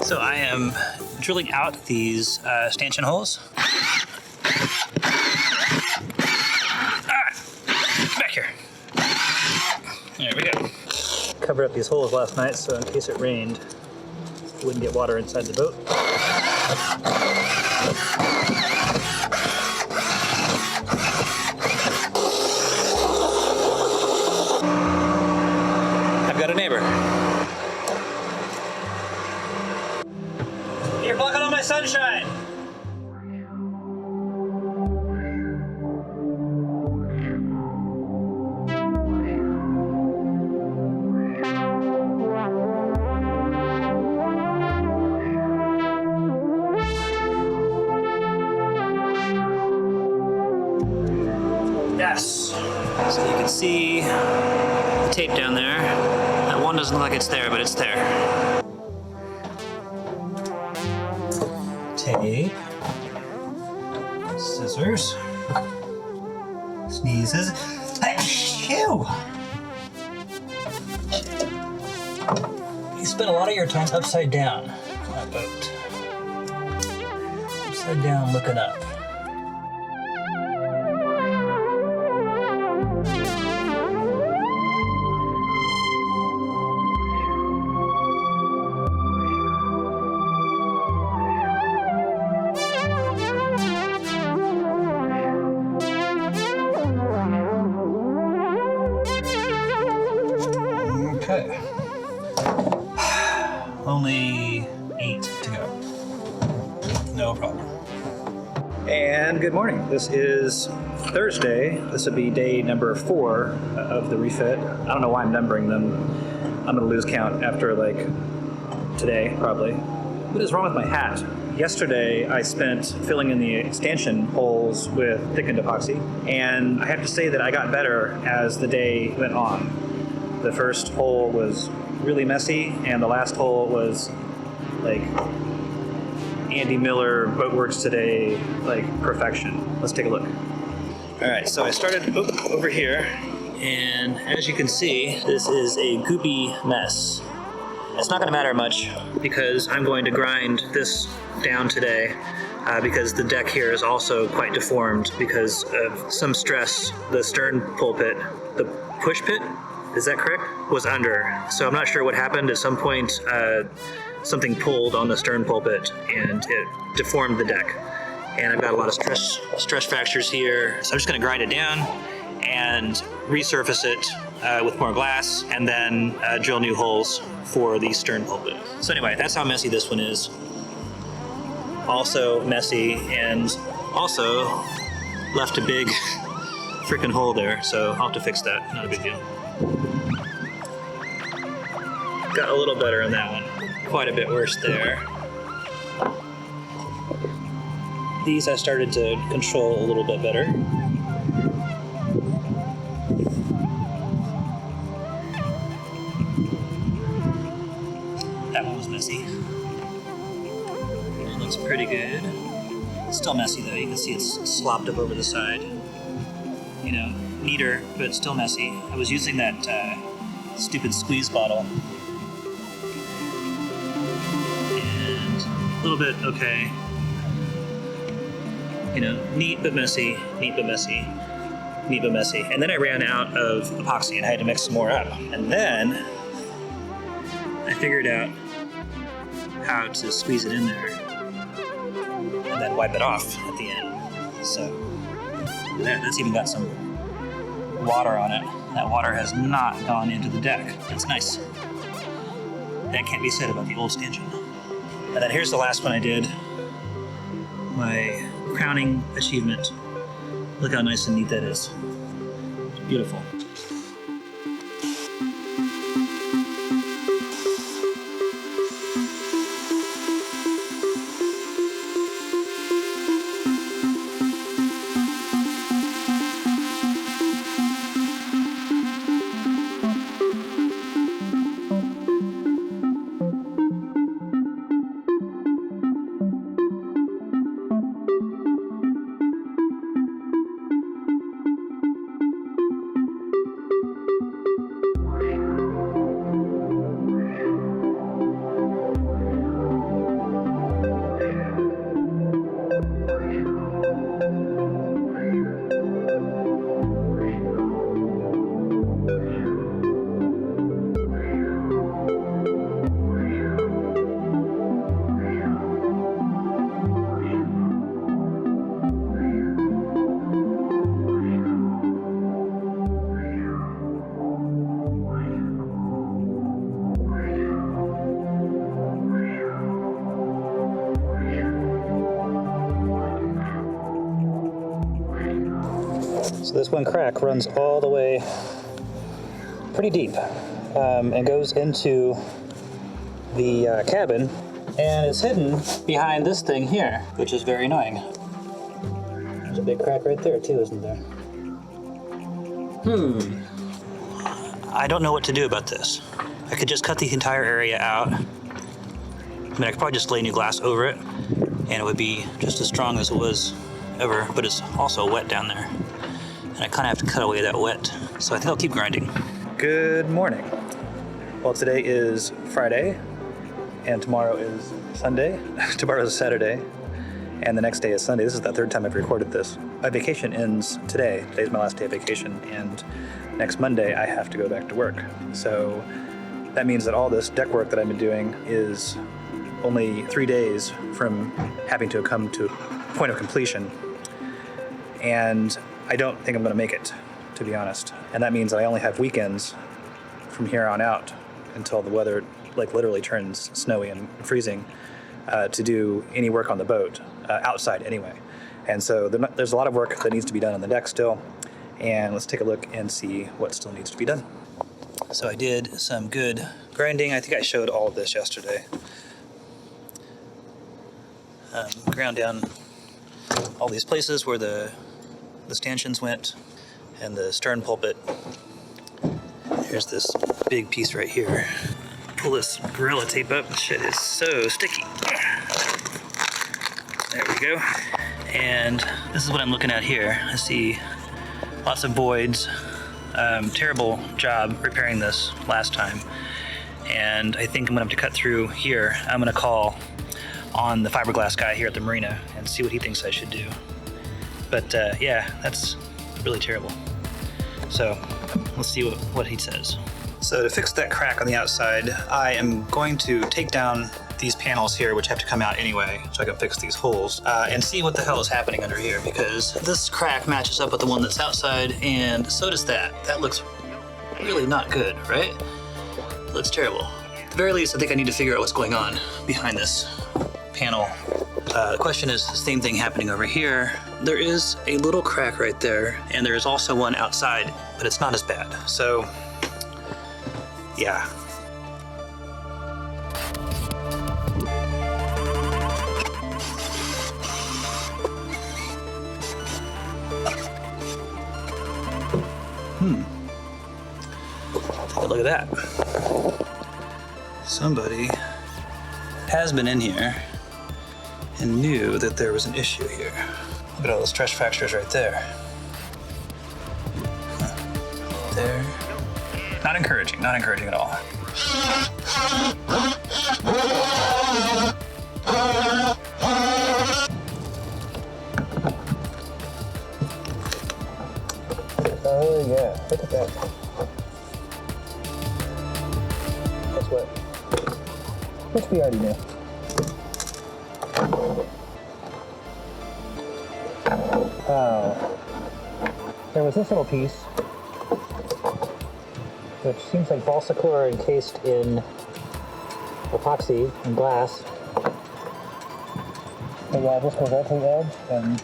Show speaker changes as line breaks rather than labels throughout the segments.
So I am drilling out these stanchion holes. Back here. There we go. Covered up these holes last night so in case it rained, it wouldn't get water inside the boat. I've got a neighbor. You're blocking all my sunshine! Yes. So you can see the tape down there. That one doesn't look like it's there, but it's there. Tape. Scissors. Sneezes. Achoo! You spend a lot of your time upside down on a boat. Upside down looking up. Okay. Only 8 to go. No problem. And good morning. This is Thursday. This would be day number 4 of the refit. I don't know why I'm numbering them. I'm gonna lose count after like today, probably. What is wrong with my hat? Yesterday I spent filling in the stanchion holes with thickened epoxy, and I have to say that I got better as the day went on. The first hole was really messy, and the last hole was like Andy Miller Boatworks Today, like perfection. Let's take a look. All right, so I started over here, and as you can see, this is a goopy mess. It's not gonna matter much because I'm going to grind this down today because the deck here is also quite deformed because of some stress. The stern pulpit, the push pit, is that correct? Was under. So I'm not sure what happened. At some point, something pulled on the stern pulpit and it deformed the deck. And I've got a lot of stress fractures here. So I'm just gonna grind it down and resurface it with more glass and then drill new holes for the stern pulpit. So anyway, that's how messy this one is. Also messy and also left a big freaking hole there. So I'll have to fix that, not a big deal. Got a little better on that one. Quite a bit worse there. These I started to control a little bit better. That one was messy. It looks pretty good. It's still messy though. You can see it's slopped up over the side. You know, neater, but still messy. I was using that stupid squeeze bottle. And a little bit okay. You know, neat but messy, neat but messy, neat but messy. And then I ran out of epoxy and I had to mix some more up. And then I figured out how to squeeze it in there and then wipe it off at the end. So there, that's even got some water on it. That water has not gone into the deck. That's nice. That can't be said about the old stanchion. And then here's the last one I did. My crowning achievement. Look how nice and neat that is. It's beautiful. So this one crack runs all the way pretty deep and goes into the cabin, and it's hidden behind this thing here, which is very annoying. There's a big crack right there too, isn't there? I don't know what to do about this. I could just cut the entire area out. I mean, I could probably just lay new glass over it, and it would be just as strong as it was ever, but it's also wet down there. And I kind of have to cut away that wet. So I think I'll keep grinding. Good morning. Well, today is Friday, and tomorrow is Sunday. Tomorrow is Saturday, and the next day is Sunday. This is the third time I've recorded this. My vacation ends today. Today's my last day of vacation, and next Monday I have to go back to work. So that means that all this deck work that I've been doing is only 3 days from having to come to point of completion. And I don't think I'm gonna make it, to be honest. And that means that I only have weekends from here on out until the weather like literally turns snowy and freezing to do any work on the boat, outside anyway. And so there's a lot of work that needs to be done on the deck still. And let's take a look and see what still needs to be done. So I did some good grinding. I think I showed all of this yesterday. Ground down all these places where the stanchions went and the stern pulpit. Here's this big piece right here. Pull this Gorilla Tape up. This shit is so sticky. There we go. And this is what I'm looking at here. I see lots of voids. Terrible job repairing this last time. And I think I'm gonna have to cut through here. I'm gonna call on the fiberglass guy here at the marina and see what he thinks I should do. But yeah, that's really terrible. So let's see what he says. So to fix that crack on the outside, I am going to take down these panels here, which have to come out anyway, so I can fix these holes, and see what the hell is happening under here, because this crack matches up with the one that's outside, and so does that. That looks really not good, right? It looks terrible. At the very least, I think I need to figure out what's going on behind this panel. The question is the same thing happening over here. There is a little crack right there, and there is also one outside, but it's not as bad. So, yeah. Take a look at that. Somebody has been in here and knew that there was an issue here. Look at all those stress fractures right there. There. Not encouraging at all. Oh yeah, look at that. That's what, which we already knew. Oh, there was this little piece, which seems like balsa core encased in epoxy and glass. But yeah, this goes right to the edge, and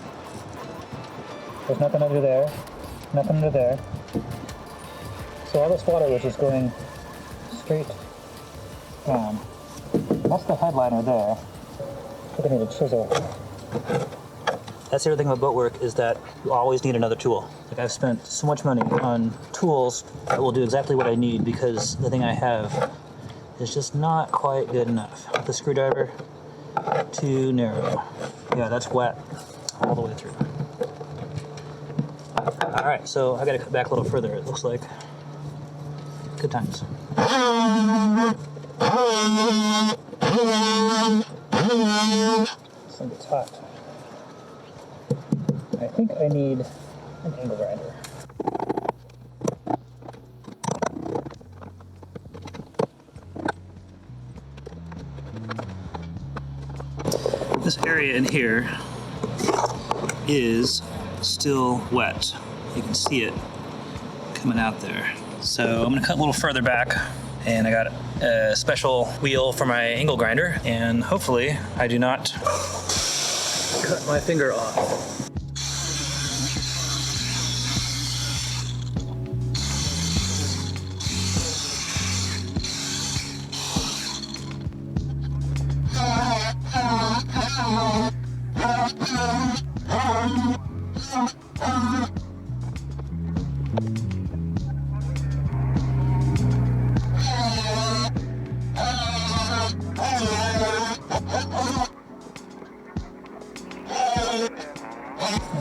there's nothing under there, nothing under there. So all this water was just going straight down. That's the headliner there. We're gonna need a chisel. That's the other thing about boat work, is that you always need another tool. Like, I've spent so much money on tools that will do exactly what I need, because the thing I have is just not quite good enough. The screwdriver, too narrow. Yeah, that's wet all the way through. All right, so I gotta cut back a little further, it looks like. Good times. This thing gets hot. I think I need an angle grinder. This area in here is still wet. You can see it coming out there. So I'm gonna cut a little further back, and I got a special wheel for my angle grinder, and hopefully I do not cut my finger off.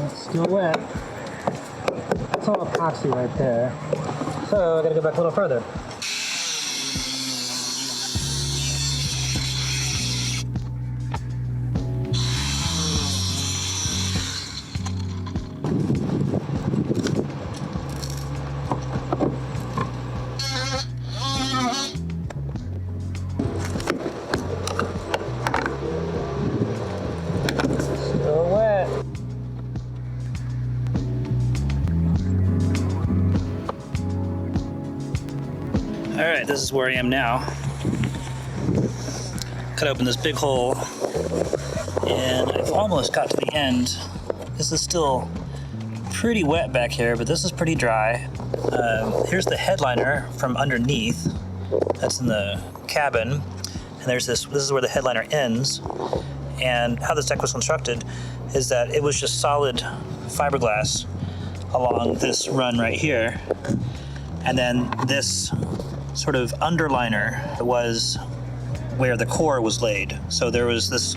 It's still wet. It's all epoxy right there. So I gotta go back a little further. Still wet. All right, this is where I am now. Cut open this big hole, and I've almost got to the end. This is still pretty wet back here, but this is pretty dry. Here's the headliner from underneath. That's in the cabin, and there's this is where the headliner ends. And how this deck was constructed is that it was just solid fiberglass along this run right here, and then this sort of underliner was where the core was laid. So there was this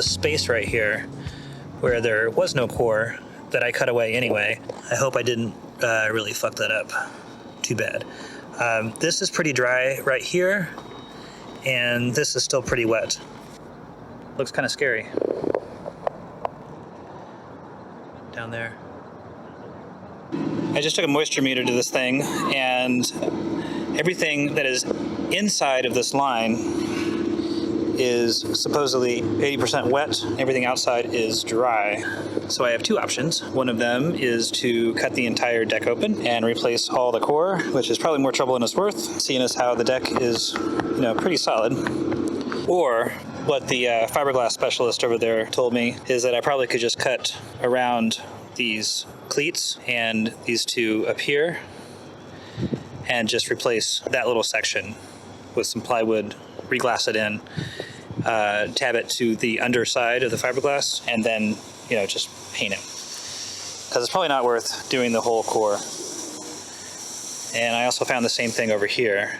space right here where there was no core that I cut away anyway. I hope I didn't really fuck that up too bad. This is pretty dry right here, and this is still pretty wet. Looks kind of scary down there. I just took a moisture meter to this thing, and everything that is inside of this line is supposedly 80% wet. Everything outside is dry. So I have two options. One of them is to cut the entire deck open and replace all the core, which is probably more trouble than it's worth, seeing as how the deck is, pretty solid. Or what the fiberglass specialist over there told me is that I probably could just cut around these cleats and these two up here and just replace that little section with some plywood, reglass it in, tab it to the underside of the fiberglass, and then, just paint it. Because it's probably not worth doing the whole core. And I also found the same thing over here.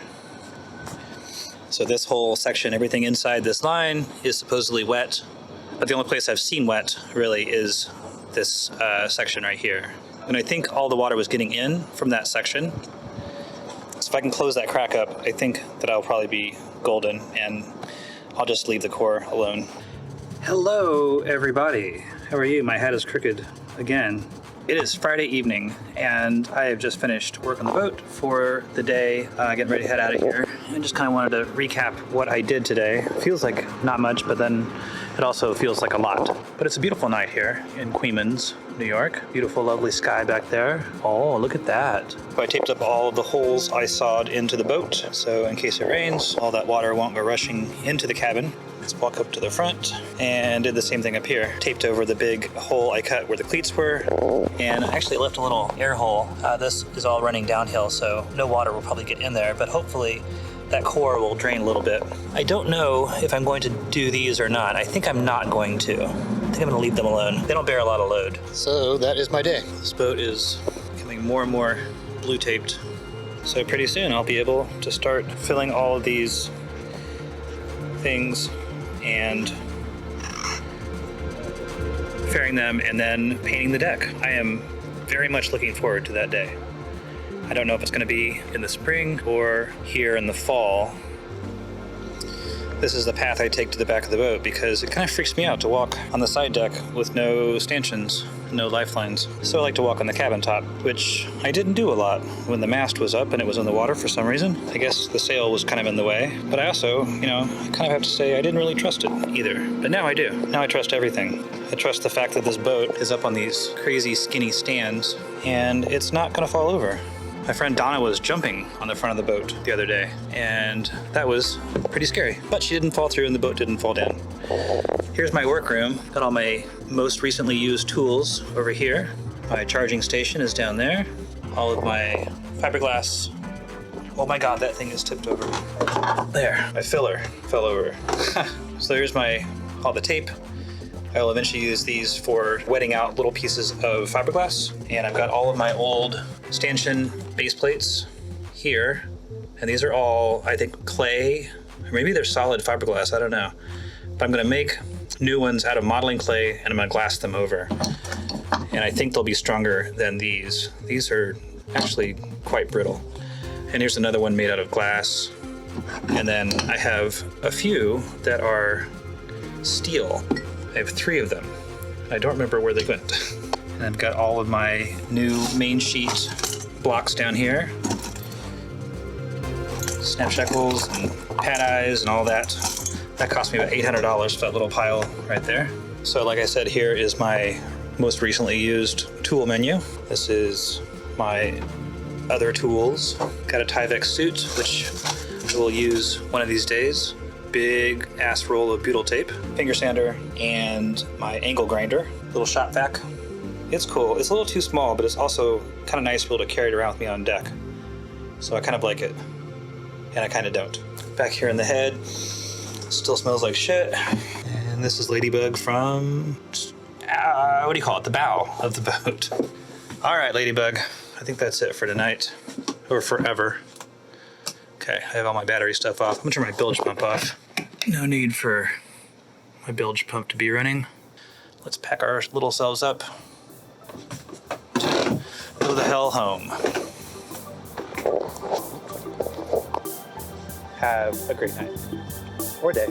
So this whole section, everything inside this line is supposedly wet, but the only place I've seen wet really is this section right here. And I think all the water was getting in from that section. So if I can close that crack up, I think that I'll probably be golden, and I'll just leave the core alone. Hello, everybody. How are you? My head is crooked again. It is Friday evening, and I have just finished work on the boat for the day, getting ready to head out of here. I just kind of wanted to recap what I did today. Feels like not much, but then it also feels like a lot. But it's a beautiful night here in Queens, New York. Beautiful, lovely sky back there. Oh, look at that. I taped up all of the holes I sawed into the boat, so in case it rains, all that water won't go rushing into the cabin. Let's walk up to the front and did the same thing up here. Taped over the big hole I cut where the cleats were, and I actually left a little air hole. This is all running downhill, so no water will probably get in there, but hopefully that core will drain a little bit. I don't know if I'm going to do these or not. I think I'm not going to. I think I'm going to leave them alone. They don't bear a lot of load. So that is my day. This boat is becoming more and more blue taped. So pretty soon I'll be able to start filling all of these things and fairing them and then painting the deck. I am very much looking forward to that day. I don't know if it's going to be in the spring or here in the fall. This is the path I take to the back of the boat because it kind of freaks me out to walk on the side deck with no stanchions, no lifelines. So I like to walk on the cabin top, which I didn't do a lot when the mast was up and it was in the water for some reason. I guess the sail was kind of in the way, but I also, I kind of have to say I didn't really trust it either. But now I do. Now I trust everything. I trust the fact that this boat is up on these crazy skinny stands and it's not going to fall over. My friend Donna was jumping on the front of the boat the other day, and that was pretty scary. But she didn't fall through and the boat didn't fall down. Here's my workroom. Got all my most recently used tools over here. My charging station is down there. All of my fiberglass. Oh my God, that thing is tipped over. There, my filler fell over. So here's all the tape I will eventually use these for wetting out little pieces of fiberglass. And I've got all of my old stanchion base plates here. And these are all, I think, clay, or maybe they're solid fiberglass, I don't know. But I'm gonna make new ones out of modeling clay and I'm gonna glass them over. And I think they'll be stronger than these. These are actually quite brittle. And here's another one made out of glass. And then I have a few that are steel. I have 3 of them. I don't remember where they went. And I've got all of my new main sheet blocks down here. Snap shackles and pad eyes and all that. That cost me about $800 for that little pile right there. So like I said, here is my most recently used tool menu. This is my other tools. Got a Tyvek suit, which I will use one of these days. Big ass roll of butyl tape, finger sander, and my angle grinder. Little shop vac. It's cool. It's a little too small, but it's also kind of nice to be able to carry it around with me on deck. So I kind of like it, and I kind of don't. Back here in the head, still smells like shit. And this is Ladybug from, what do you call it? The bow of the boat. All right, Ladybug. I think that's it for tonight, or forever. Okay, I have all my battery stuff off. I'm gonna turn my bilge pump off. No need for my bilge pump to be running. Let's pack our little selves up to go the hell home. Have a great night or day.